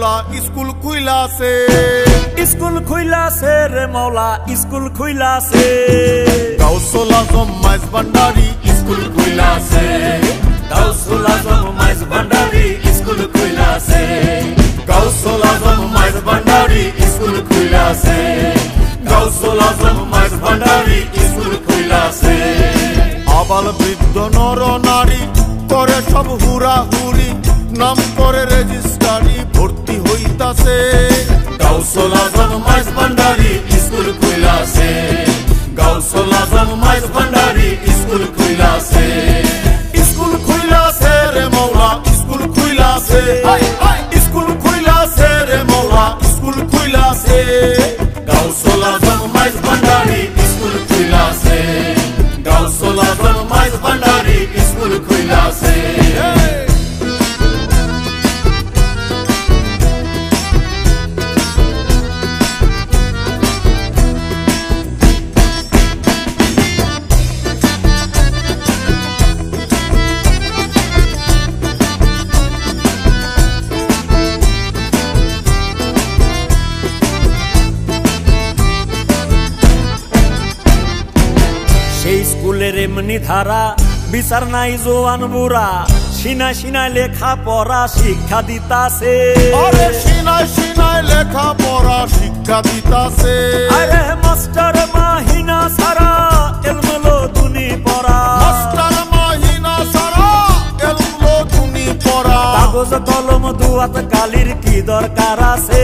मौला स्कूल खुला से रे मौला स्कूल खुला से गाउसुल आजम माइज भंडारी स्कूल खुला से गाउसुल आजम माइज भंडारी स्कूल खुला से गाउसुल आजम माइज भंडारी स्कूल खुला से गाउसुल आजम माइज भंडारी स्कूल खुला से आबाल वृद्ध नर नारी करे सब हुरा हुरी नाम करे रेजिस्ट्रारी भर्ती हईतासे गाउसुल आजम माइज भंडारी स्कूल खुला से गाउसुल आजम माइज भंडारी स्कूल खुला से रे मौला स्कूल खुला से स्कूल खुला से रे मौला स्कूल खुला से गाउसुल आजम माइज भंडारी स्कूल खुला से गाउसुल आजम माइज भंडारी स्कूल खुला से स्कूलेर एमनी धारा বিচার নাই জোয়ান বুড়া সিনায় সিনায় লেখা পড়া শিক্ষা দিতাছে আরে সিনায় সিনায় লেখা পড়া শিক্ষা দিতাছে আরে মাস্টার মাহিনা সারা এলমলো দুনি পড়া মাস্টার মাহিনা সারা এলমলো দুনি পড়া কাগজ কলম দুয়াত কালির কি দরকার আছে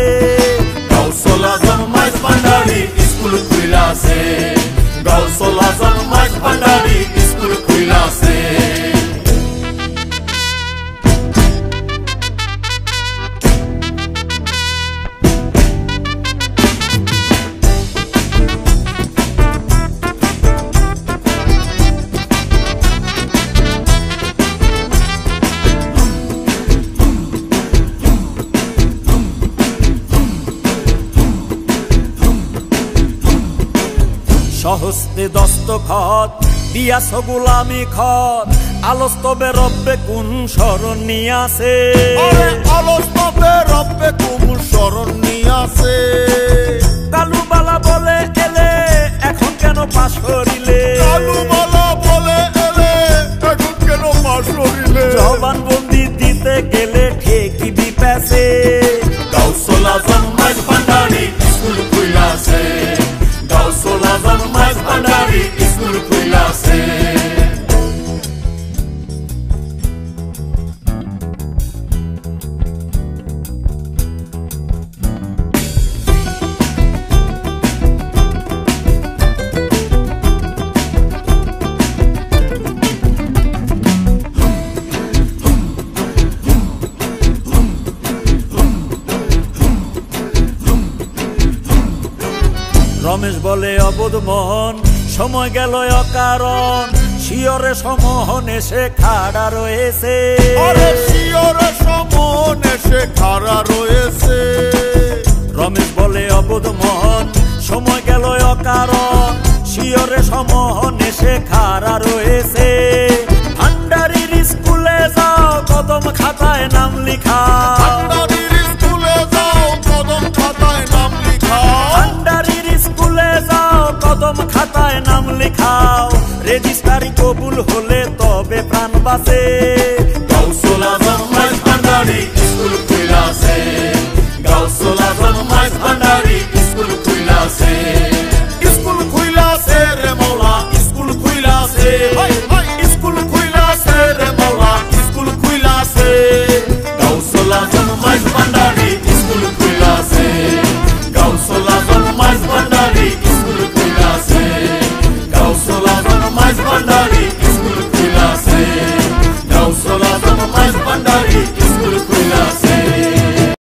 গাউসুল আজম মাইজ ভंडारी স্কুল খুলা আছে गाउसुल आजम माइज भंडारी स्कूल खुला से সহস্তে দস্তখত দিয়াছ গোলামি খত আলস্তবে রব্বে কোন শরণ নিয়াছে আলস্তবে রব্বে কোন শরণ নিয়াছে কালুবালা বলে এলে এখন কেন পাশ করিলে কালুবালা বলে এলে এখন কেন পাশ করিলে জবানবন্দি দিতে গেলে ঠিকই বিপেছে গাউসুল আজম মাইজ ভंडारी স্কুল খুলা আছে गाउसुल आजम माइज भंडारी स्कूल खुला से রমেশ বলে অবোধ মোহন সময় গেল অকারণ শিয়রে সমোহন এসে খাড়া রয়েছে শিয়রে সমোহন এসে খাড়া রয়েছে রমেশ বলে অবোধ মোহন সময় গেল অকারণ শিয়রে সমোহন এসে খাড়া রয়েছে ভান্ডারির স্কুলে যাও কদম খাতায় নাম লিখা কদম খাতায় নাম লিখাও রেজিস্ট্রারি কবুল হলে তবে প্রাণ বাঁচে।